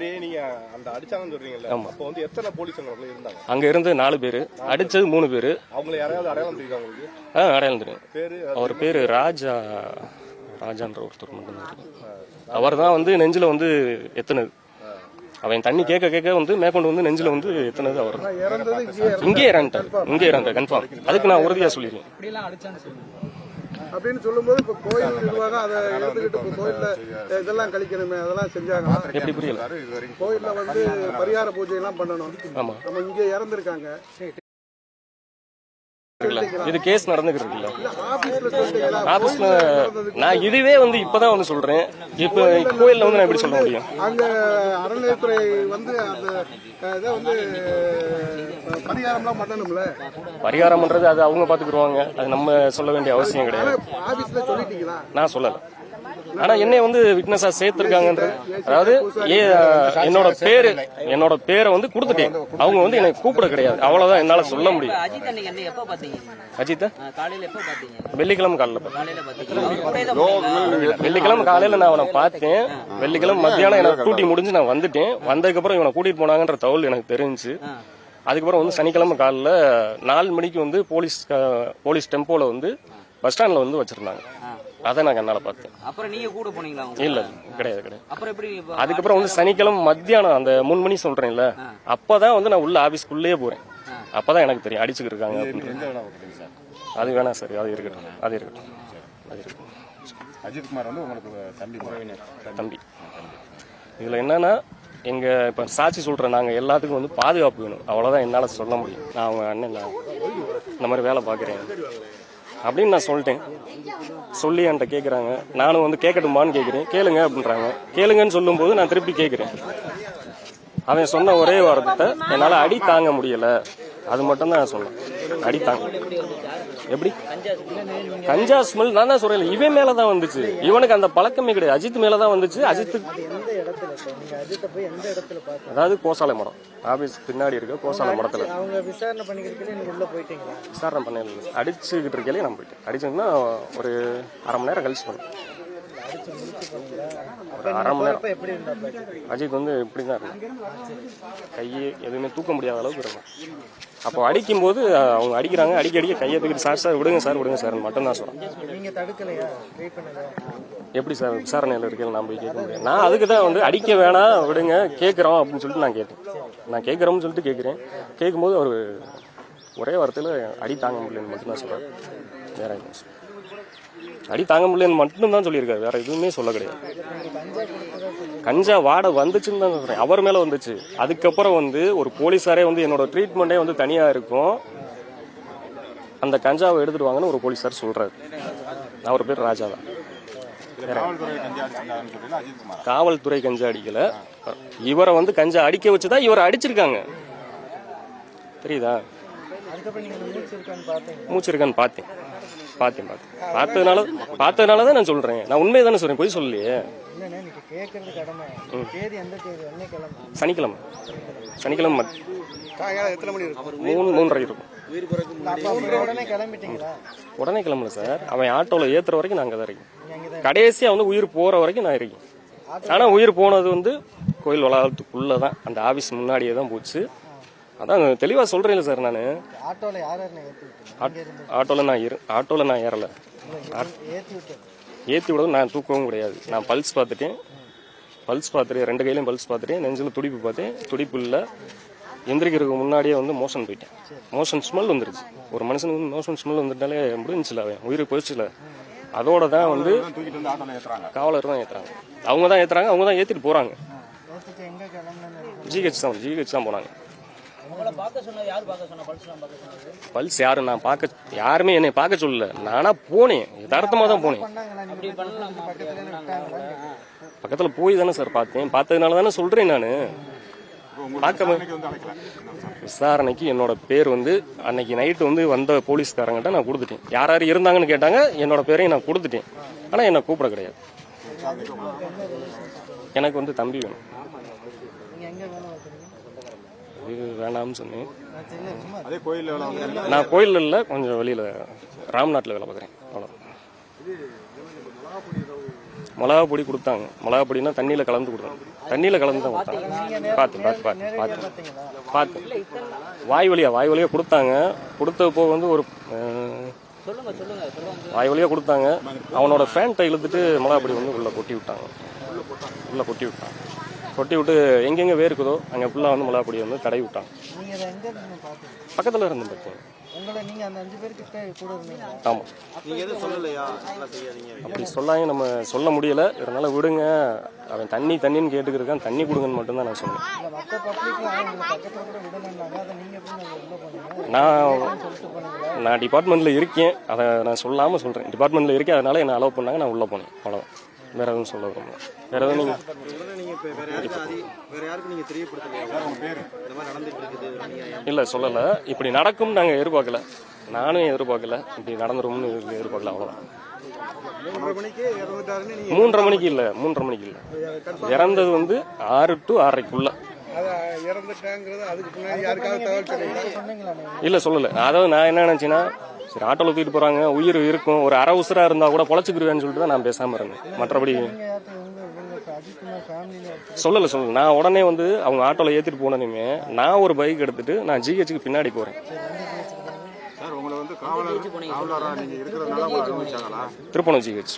நீங்க அந்த அடிச்சாங்கன்னு சொல்றீங்கல்ல, அப்போ வந்து எத்தனை போலீஸ் இருந்தாங்க? அங்க இருந்து 4 பேரு, அடிச்சது 3 பேரு. அவங்களை யாரையாவது அடையாளம் தெரியுதா உங்களுக்கு? அடையாளம் தெரியும். அவர் பேரு ராஜான்ற ஒருத்தர் மட்டும் தான். அவர் தான் வந்து நெஞ்சில வந்து எத்தனது, அவன் தண்ணி கேட்க கேட்க வந்து மேற்கொண்டு வந்து நெஞ்சில வந்து எத்தனது. அவர் இங்கே இறந்துட்டார் கன்ஃபார்ம். அதுக்கு நான் உறுதியா சொல்லிடுறேன். அப்படின்னு சொல்லும்போது இப்ப கோயில் நிர்வாகம் அதை எடுத்துக்கிட்டு இப்ப கோயில்ல இதெல்லாம் கழிக்கணுமே, அதெல்லாம் செஞ்சாங்க. எப்படி புரியல? கோயில்ல வந்து பரிகார பூஜை எல்லாம் பண்ணணும். நம்ம இங்க இறந்துருக்காங்க, இது கேஸ் நடந்துகிட்டு இருக்குல்ல ஆபீஸ்ல. நான் இதுவே வந்து இப்பதான் வந்து சொல்றேன். இப்ப கோயில்ல வந்து நான் எப்படி சொல்ல முடியும்? அங்க அறநிலையத்துறை வந்து அந்த இதை வந்து பரிகாரம்லாம் பண்ணணும்ல. பரிகாரம் பண்றது அது அவங்க பாத்துக்குருவாங்க. அது நம்ம சொல்ல வேண்டிய அவசியம் கிடையாது. ஆபீஸ்ல சொல்லிட்டீங்களா? நான் சொல்லல. ஆனா என்னை வந்து விட்னஸா சேர்த்திருக்காங்கன்றது, அதாவது என்னோட பேரை வந்து கொடுத்துட்டேன். அவங்க வந்து என்னை கூப்பிட கிடையாது, அவ்வளவுதான் என்னால சொல்ல முடியும். அஜித் வெள்ளிக்கிழமை காலையில வெள்ளிக்கிழமை காலையில நான் அவனை பார்த்தேன். வெள்ளிக்கிழமை மத்தியானம் எனக்கு டூட்டி முடிஞ்சு நான் வந்துட்டேன். வந்ததுக்கு அப்புறம் இவனை கூட்டிட்டு போனாங்கன்ற தகவல் எனக்கு தெரிஞ்சு, அதுக்கப்புறம் வந்து சனிக்கிழமை காலைல 4 மணிக்கு வந்து போலீஸ் டெம்போல வந்து பஸ் ஸ்டாண்ட்ல வந்து வச்சிருந்தாங்க. அதை நான் கண்ணால பார்த்தேன். அப்புறம் நீங்க கூட போனீங்களா? இல்ல, கிடையாது. அதுக்கப்புறம் வந்து சனிக்கிழமை மத்தியானம் அந்த 3 மணி சொல்றேன்ல, அப்பதான் வந்து நான் உள்ள ஆபீஸ்க்குள்ளேயே போறேன். அப்பதான் எனக்கு தெரியும் அடிச்சுக்கிட்டு இருக்காங்க. அது வேணாம் சார், அது இருக்கட்டும். அஜித்குமார் வந்து உங்களுக்கு தம்பி. இதுல என்னன்னா, எங்க இப்ப சாட்சி சொல்ற நாங்க எல்லாத்துக்கும் வந்து பாதுகாப்பு வேணும், அவ்வளவுதான் என்னால சொல்ல முடியும். நான் அவங்க அண்ணன் இந்த மாதிரி வேலை பாக்குறேன் அப்படின்னு நான் சொல்லிட்டேன். சொல்லி என்கிட்ட கேட்குறாங்க, நானும் வந்து கேட்கட்டுமான்னு கேட்குறேன். கேளுங்க அப்படின்றாங்க. கேளுங்கன்னு சொல்லும் போது நான் திருப்பி கேட்குறேன். அவன் சொன்ன ஒரே வார்த்தை, என்னால் அடி தாங்க முடியல, அது மட்டும் தான் நான் சொன்னேன். அடி தாங்க எப்படி கஞ்சா ஸ்மெல் நான் தான் சொல்றேன். இவன் மேலதான் வந்துச்சு, இவனுக்கு அந்த பழக்கமே கிடையாது. அஜித் மேலதான் வந்துச்சு. அதாவது கோசாலை மரம் ஆபீஸ் பின்னாடி இருக்க கோசாலை மரத்துல விசாரணை பண்ணிக்கிட்டு விசாரணை பண்ண அடிச்சுக்கிட்டு இருக்கே நான் போயிட்டேன். அடிச்சதுன்னா ஒரு அரை மணி நேரம் கழிச்சு பண்ணேன். ஒரு அரை மணி நேரம். அஜித் வந்து இப்படிதான் இருக்கு, கையை எதுவுமே தூக்க முடியாத அளவுக்கு இருக்கும். அப்போ அடிக்கும் போது அவங்க அடிக்கிறாங்க, அடிக்க கையை தூக்கிட்டு சார் விடுங்க சார் மட்டும் தான் சொல்றேன். எப்படி சார் விசாரணையில் இருக்கல நான் போய் கேட்க முடியும்? நான் அதுக்கு தான் வந்து அடிக்க வேணாம் விடுங்க, கேட்குறோம் அப்படின்னு சொல்லிட்டு நான் கேட்டேன். நான் கேட்குறோம்னு சொல்லிட்டு கேட்குறேன். கேட்கும்போது அவர் ஒரே வாரத்தில் அடி தாங்க முடியலன்னு மட்டும்தான் சொல்றாரு. வேற எதுவும் அடி தாங்க முடியலன்னு மட்டும்தான் சொல்லியிருக்காரு, வேற எதுவுமே சொல்ல கிடையாது. கஞ்சா வாடை வந்துச்சுன்னு தான் சொல்றேன். அவர் மேல வந்துச்சு. அதுக்கப்புறம் வந்து ஒரு போலீஸாரே வந்து என்னோட ட்ரீட்மெண்டே வந்து தனியா இருக்கும், அந்த கஞ்சாவை எடுத்துட்டு வாங்கன்னு ஒரு போலீஸார் சொல்றாரு. அவர் பேர் ராஜா தான். காவல்துறை கஞ்சா அடிக்கல, இவரை வந்து கஞ்சா அடிக்க வச்சுதான் இவரை அடிச்சிருக்காங்க. தெரியுதா? மூச்சு இருக்கான்னு பார்த்தேன். பார்த்ததுனாலதான் நான் சொல்றேன். நான் உண்மையை தானே சொல்றேன், பொய் சொல்லலையே. சனிக்கிழமை 3:30 இருக்கும். உடனே கிளம்பல சார். அவன் ஆட்டோல ஏத்துற வரைக்கும் நான் அங்கதான் இருக்கேன். கடைசியா வந்து உயிர் போற வரைக்கும் நான் இருக்கேன். ஆனா உயிர் போனது வந்து கோயில் வளாகத்துக்குள்ளதான், அந்த ஆபீஸ் முன்னாடியே தான் போச்சு. அதான் தெளிவா சொல்றேன் சார். நான் ஆட்டோல நான் ஏறல. ஏத்தி விடவும் நான் தூக்கவும் கிடையாது. நான் பல்ஸ் பார்த்துட்டேன், 2 கையிலையும் பல்ஸ் பார்த்துட்டேன். நெஞ்சில துடிப்பு பார்த்தேன், துடிப்பு இல்லை. எந்திரிக்கிறதுக்கு முன்னாடியே வந்து மோஷன் போயிட்டேன். மோஷன் ஸ்மெல் வந்துருச்சு. ஒரு மனுஷனுக்கு வந்து மோஷன் ஸ்மெல் வந்துட்டாலே முடிஞ்சுல, அவன் உயிர் போயிடுச்சுல. அதோட தான் வந்து காவலர் தான் ஏத்துறாங்க. அவங்க தான் ஏத்திட்டு போறாங்க. ஜிஹெச் தான் போனாங்க. பல்ஸ் யாரு நான் யாருமே என்னை பார்க்க சொல்லல. நானா போனேன், யதார்த்தமா தான் போனேன். பக்கத்துல போய் தானே சார் பார்த்தேன். பார்த்ததுனால தானே சொல்றேன். நான் விசாரணைக்கு என்னோட பேர் வந்து அன்னைக்கு நைட்டு வந்து வந்த போலீஸ்காரங்கிட்ட நான் கொடுத்துட்டேன். யார் இருந்தாங்கன்னு கேட்டாங்க, என்னோட பேரையும் நான் கொடுத்துட்டேன். ஆனா என்ன கூப்பிட கிடையாது. எனக்கு வந்து தம்பி வேணும். இது வேணாம்னு சொன்னேன். நான் கோயில் இல்லை, கொஞ்சம் வெளியில ராம்நாட்டில் வேலை பார்க்குறேன். அவ்வளோ மிளகா பொடி கொடுத்தாங்க. மிளகா பொடினா தண்ணியில் கலந்து கொடுத்தாங்க. தண்ணியில் கலந்து தான் கொடுத்தாங்க. பார்த்து வாய் வழியாக கொடுத்தாங்க. கொடுத்தப்போ வந்து ஒரு வாய் வழியாக கொடுத்தாங்க. அவனோட ஃபேண்ட்டை இழுத்துட்டு மிளகா பொடி வந்து உள்ளே கொட்டி விட்டாங்க. கொட்டி விட்டு எங்கெங்கே வேர்க்குதோ அங்கே ஃபுல்லாக வந்து மிளகா பொடியை வந்து தடவி விட்டாங்க. பக்கத்தில் இருந்து பார்த்தேன். ஆமாம், அப்படி சொல்லாங்க. நம்ம சொல்ல முடியல. இதனால விடுங்க, அவன் தண்ணின்னு கேட்டுக்கிருக்கான், தண்ணி கொடுங்கன்னு மட்டும்தான் நான் சொன்னேன். நான் டிபார்ட்மெண்ட்டில் இருக்கேன், அதை நான் சொல்லாமல் சொல்கிறேன். டிபார்ட்மெண்ட்டில் இருக்கேன், அதனால என்னை அலோவ் பண்ணாங்க, நான் உள்ளே போனேன். அவ்வளோதான், வேறு எதுவும் சொல்ல விரும்பல. வேறு எதுவும் நீங்கள் இல்லை சொல்லலை. இப்படி நடக்கும் நாங்கள் எதிர்பார்க்கல, நானும் எதிர்பார்க்கல. இப்படி நடந்துரும்னு எதிர்பார்க்கல. அவ்வளோதான். 3:30 மணிக்கு இல்லை, இறந்தது வந்து 6 to 6:30 இல்லை சொல்லலை. அதாவது நான் என்ன நினச்சேன்னா, சரி ஆட்டோவில் தூக்கிட்டு போகிறாங்க, உயிர் இருக்கும், ஒரு அரை உசுரா இருந்தால் கூட பொழைச்சிக்கிருவேன்னு சொல்லிட்டு தான் நான் பேசாமல் இருந்தேன். மற்றபடி சொல்லலை. நான் உடனே வந்து அவங்க ஆட்டோவில் ஏற்றிட்டு போனதுமே நான் ஒரு பைக் எடுத்துட்டு நான் ஜிஹெச்சுக்கு பின்னாடி போகிறேன். திருப்பணம் ஜிஹெச்.